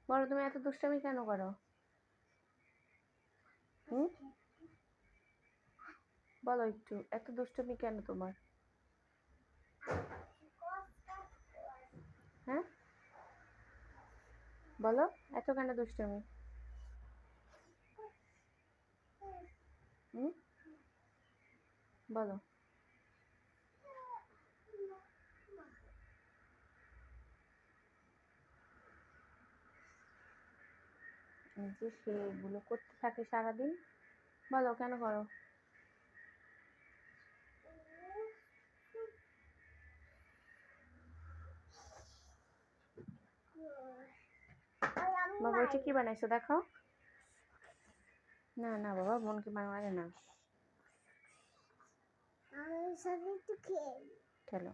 বলো তুমি এত দুষ্টামি কেন করো? হুম, বলো একটু, এত দুষ্টামি কেন তোমার? হ্যাঁ, বলো, এত কেন দুষ্টামি? হুম, বলো। এই যে সে এগুলো করতে থাকে সারাদিন, বলো কেন করো? বাবা ওইটা কি বানাইছো দেখো। না না বাবা, বোনকে মারে না। খেলো।